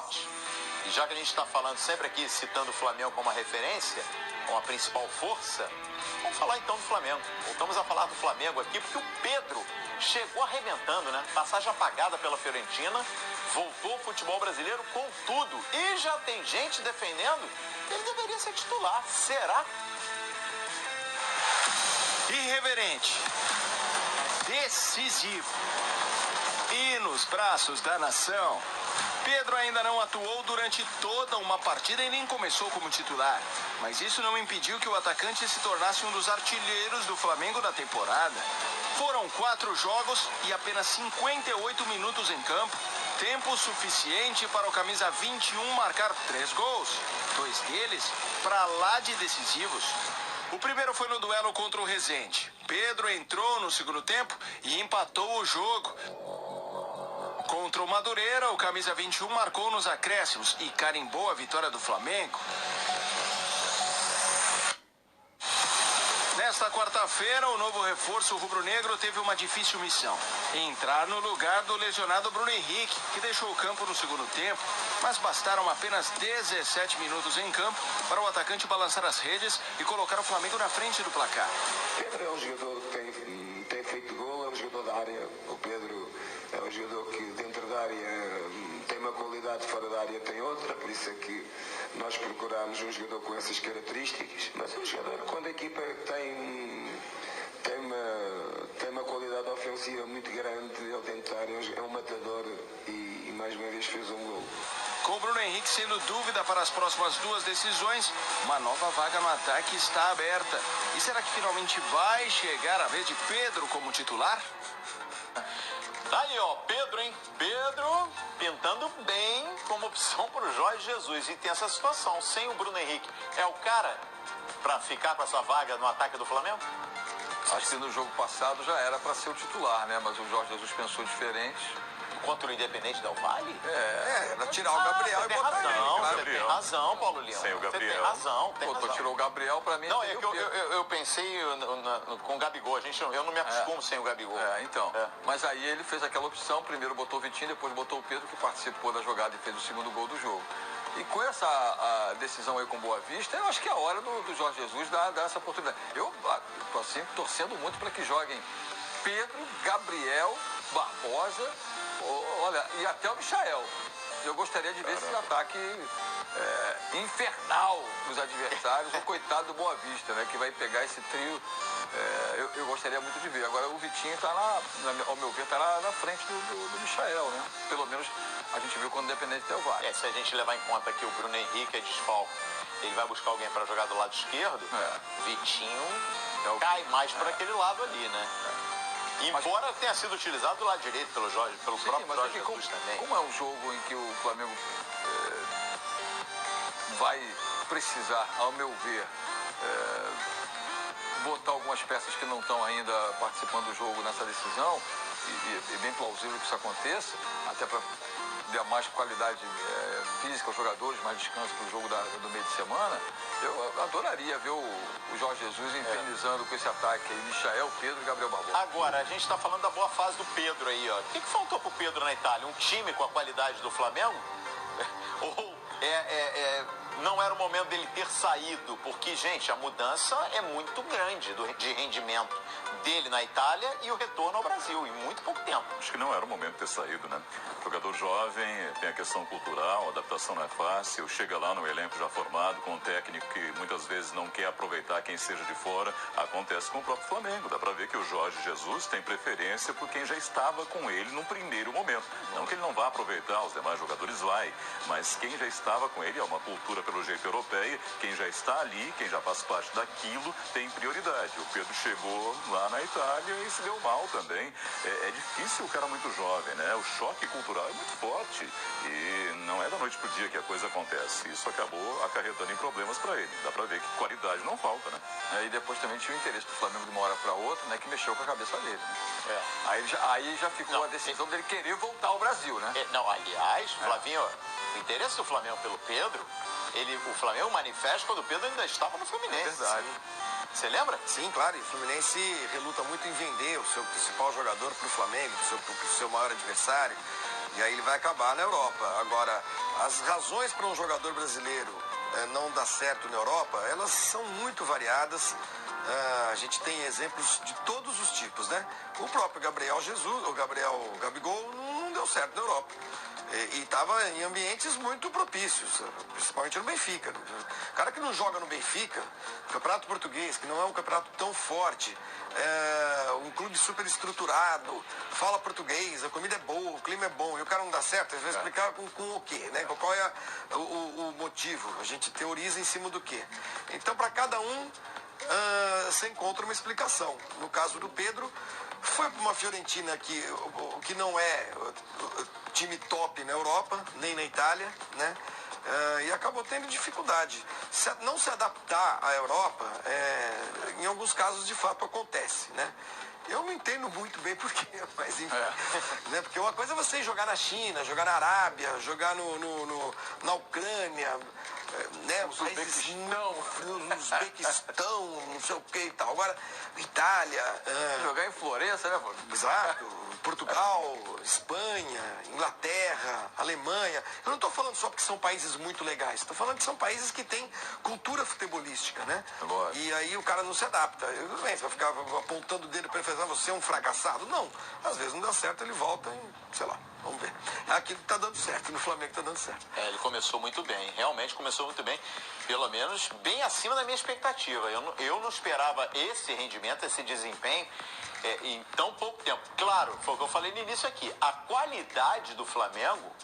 esporte. E já que a gente está falando sempre aqui, citando o Flamengo como a referência, como a principal força, vamos falar então do Flamengo. Voltamos a falar do Flamengo aqui, porque o Pedro chegou arrebentando, né? Passagem apagada pela Fiorentina, voltou ao futebol brasileiro com tudo. E já tem gente defendendo que ele deveria ser titular. Será? Irreverente, decisivo e nos braços da nação. Pedro ainda não atuou durante toda uma partida e nem começou como titular. Mas isso não impediu que o atacante se tornasse um dos artilheiros do Flamengo da temporada. Foram 4 jogos e apenas 58 minutos em campo. Tempo suficiente para o camisa 21 marcar 3 gols. 2 deles para lá de decisivos. O primeiro foi no duelo contra o Resende. Pedro entrou no segundo tempo e empatou o jogo. Contra o Madureira, o camisa 21 marcou nos acréscimos e carimbou a vitória do Flamengo. Nesta quarta-feira, o novo reforço rubro-negro teve uma difícil missão: entrar no lugar do lesionado Bruno Henrique, que deixou o campo no segundo tempo. Mas bastaram apenas 17 minutos em campo para o atacante balançar as redes e colocar o Flamengo na frente do placar. Pedro é um jogador que tem feito gol, é um jogador da área. O Pedro é um jogador que dentro da área tem uma qualidade, fora da área tem outra, por isso é que nós procuramos um jogador com essas características. Mas é um jogador, quando a equipa tem uma qualidade ofensiva muito grande, ele dentro da área é um matador e mais uma vez fez um gol. Com o Bruno Henrique sendo dúvida para as próximas 2 decisões, uma nova vaga no ataque está aberta. E será que finalmente vai chegar a vez de Pedro como titular? Tá aí, ó, Pedro, hein? Pedro pintando bem como opção para o Jorge Jesus. E tem essa situação, sem o Bruno Henrique, é o cara para ficar com essa vaga no ataque do Flamengo? Acho que no jogo passado já era para ser o titular, né? Mas o Jorge Jesus pensou diferente. Contra o Independente Del Valle? Era tirar o Gabriel e botar ele. Você tem razão, Paulo Leão. Sem o Gabriel. Você tem razão, tem razão. Tirou o Gabriel, pra mim... Não, é que eu pensei com o Gabigol. Eu não me acostumo sem o Gabigol. Mas aí ele fez aquela opção, primeiro botou o Vitinho, depois botou o Pedro, que participou da jogada e fez o segundo gol do jogo. E com essa decisão aí com Boa Vista, eu acho que é a hora do Jorge Jesus dar essa oportunidade. Eu tô assim, torcendo muito para que joguem Pedro, Gabriel, Barbosa, olha, e até o Michael. Eu gostaria de ver esse ataque infernal dos adversários, o coitado do Boa Vista, né, que vai pegar esse trio. Eu gostaria muito de ver. Agora o Vitinho está ao meu ver, está na frente do Michael, né? Pelo menos a gente viu quando o Independente Del Valle. Se a gente levar em conta que o Bruno Henrique é desfalque, ele vai buscar alguém para jogar do lado esquerdo, Vitinho cai mais para aquele lado ali, né? Embora tenha sido utilizado do lado direito pelo próprio Jorge Jesus também. Como é um jogo em que o Flamengo vai precisar, ao meu ver, botar algumas peças que não estão ainda participando do jogo nessa decisão, e é bem plausível que isso aconteça, até para dar mais qualidade física aos jogadores, mais descanso para o jogo do meio de semana, eu adoraria ver o Jorge Jesus infernizando com esse ataque aí, Michael, Pedro e Gabriel Barbosa. Agora, a gente está falando da boa fase do Pedro aí, ó. O que faltou pro Pedro na Itália? Um time com a qualidade do Flamengo? Ou não era o momento dele ter saído? Porque, gente, a mudança é muito grande de rendimento dele na Itália e o retorno ao Brasil, em muito pouco tempo. Acho que não era o momento de ter saído, né? Jogador jovem, tem a questão cultural, a adaptação não é fácil, chega lá no elenco já formado, com um técnico que muitas vezes não quer aproveitar quem seja de fora. Acontece com o próprio Flamengo, dá pra ver que o Jorge Jesus tem preferência por quem já estava com ele no primeiro momento. Não que ele não vá aproveitar, os demais jogadores vai, mas quem já estava com ele é uma cultura pelo jeito europeia, quem já está ali, quem já faz parte daquilo, tem prioridade. O Pedro chegou lá na Itália e se deu mal também. É difícil, o cara muito jovem, né? O choque cultural é muito forte e não é da noite pro dia que a coisa acontece. Isso acabou acarretando em problemas para ele. Dá para ver que qualidade não falta, né? E depois também tinha o interesse do Flamengo de uma hora para outra, né? Que mexeu com a cabeça dele, né? Aí já ficou a decisão dele querer voltar ao Brasil, né? Aliás, Flavinho, o interesse do Flamengo pelo Pedro, o Flamengo manifesta quando o Pedro ainda estava no Fluminense. É verdade. Você lembra? Sim, claro. E o Fluminense reluta muito em vender o seu principal jogador para o Flamengo, para o seu maior adversário. E aí ele vai acabar na Europa. Agora, as razões para um jogador brasileiro não dar certo na Europa, elas são muito variadas. A gente tem exemplos de todos os tipos, né? O próprio Gabriel Jesus, o Gabigol, não deu certo na Europa. E estava em ambientes muito propícios, principalmente no Benfica. O cara que não joga no Benfica, campeonato português, que não é um campeonato tão forte, um clube super estruturado, fala português, a comida é boa, o clima é bom, e o cara não dá certo, às vezes explicar com o quê, né? Qual é o motivo? A gente teoriza em cima do quê? Então, para cada um, você encontra uma explicação. No caso do Pedro, foi para uma Fiorentina que não é time top na Europa, nem na Itália, né? E acabou tendo dificuldade. Não se adaptar à Europa, em alguns casos, de fato, acontece, né? Eu não entendo muito bem porquê, mas enfim. Né? Porque uma coisa é você jogar na China, jogar na Arábia, jogar na Ucrânia, né? No Uzbequistão, não sei o que e tal. Agora, Itália. Jogar em Florença, né, pô? Exato. Portugal, Espanha, Inglaterra, Alemanha. Eu não estou falando só porque são países muito legais. Estou falando que são países que têm cultura futebolística, né? Agora. E aí o cara não se adapta. Tudo bem, você vai ficar apontando o dedo para ele e falar, você é um fracassado? Não. Às vezes não dá certo, ele volta e, sei lá, vamos ver. Aqui está dando certo, no Flamengo está dando certo. Ele começou muito bem, realmente começou muito bem, pelo menos bem acima da minha expectativa. Eu não esperava esse rendimento, esse desempenho em tão pouco tempo. Claro, foi o que eu falei no início aqui, a qualidade do Flamengo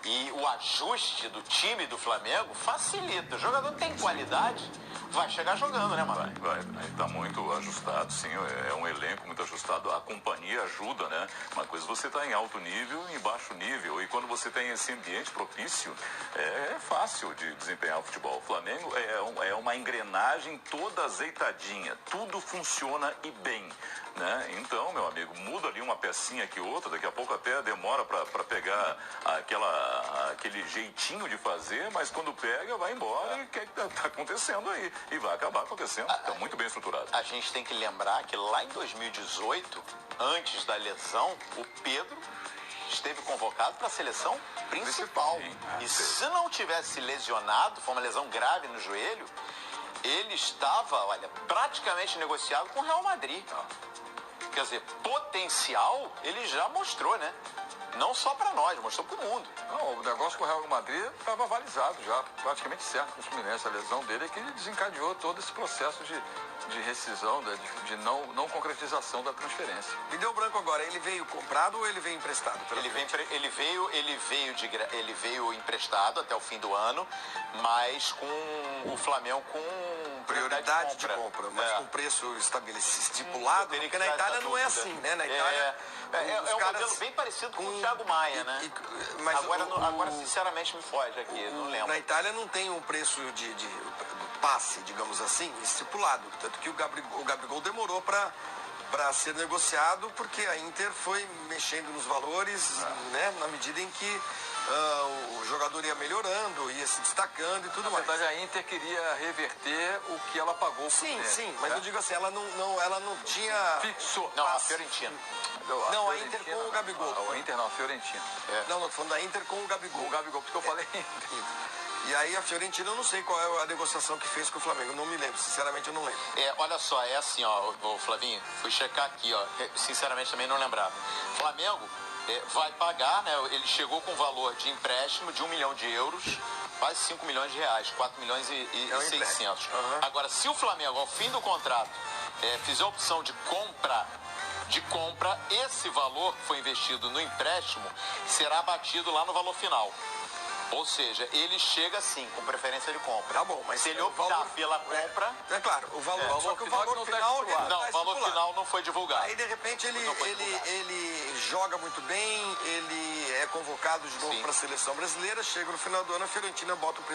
e o ajuste do time do Flamengo facilita. O jogador tem qualidade, vai chegar jogando, né, mano? Vai. Está muito ajustado, sim. É um elenco muito ajustado. A companhia ajuda, né? Uma coisa você está em alto nível e em baixo nível. E quando você tem esse ambiente propício, é fácil de desempenhar o futebol. O Flamengo é uma engrenagem toda azeitadinha. Tudo funciona e bem, né? Então, meu amigo, muda ali uma pecinha aqui outra, daqui a pouco até demora para pegar aquele jeitinho de fazer, mas quando pega, vai embora e o que está acontecendo aí? E vai acabar acontecendo. Está muito bem estruturado. A gente tem que lembrar que lá em 2018, antes da lesão, o Pedro esteve convocado para a seleção principal. E se não tivesse lesionado, foi uma lesão grave no joelho, ele estava, olha, praticamente negociado com o Real Madrid. Quer dizer, potencial ele já mostrou, né? Não só para nós, mostrou para o mundo. Não, o negócio com o Real Madrid estava avalizado já, praticamente certo com o Fluminense. A lesão dele é que ele desencadeou todo esse processo de rescisão, de não concretização da transferência. Me deu branco agora, ele veio comprado ou ele veio emprestado? Ele veio emprestado até o fim do ano, mas com o Flamengo com prioridade de compra, mas com preço estabelecido, estipulado, porque na Itália não é assim, né? Na Itália um modelo bem parecido com o Thiago Maia, né? Mas agora, sinceramente, me foge aqui, não lembro. Na Itália não tem um preço de passe, digamos assim, estipulado. Tanto que o Gabigol demorou para ser negociado, porque a Inter foi mexendo nos valores, né? Na medida em que o jogador ia melhorando, ia se destacando e tudo mais. Na verdade, a Inter queria reverter o que ela pagou. Sim, mas eu digo assim, ela não tinha... Fixou. Não, a Fiorentina. Não, a Inter com o Gabigol. A Inter não, a Fiorentina. Não, tô falando da Inter com o Gabigol. Com o Gabigol, porque eu falei Inter. E aí a Fiorentina, eu não sei qual é a negociação que fez com o Flamengo, eu não me lembro, sinceramente eu não lembro. Olha só, é assim, ó, Flavinho, fui checar aqui, ó, sinceramente também não lembrava. Flamengo vai pagar, né, ele chegou com valor de empréstimo de 1 milhão de euros, quase 5 milhões de reais, 4 milhões e 600. Agora, se o Flamengo, ao fim do contrato, fizer a opção de compra, esse valor que foi investido no empréstimo será abatido lá no valor final. Ou seja, ele chega sim, com preferência de compra. Tá bom, mas se ele optar pela compra... É claro, o valor, só que o valor final... Não, o valor final não foi divulgado. Aí, de repente, ele joga muito bem, ele é convocado de novo para a seleção brasileira, chega no final do ano, a Fiorentina bota o preço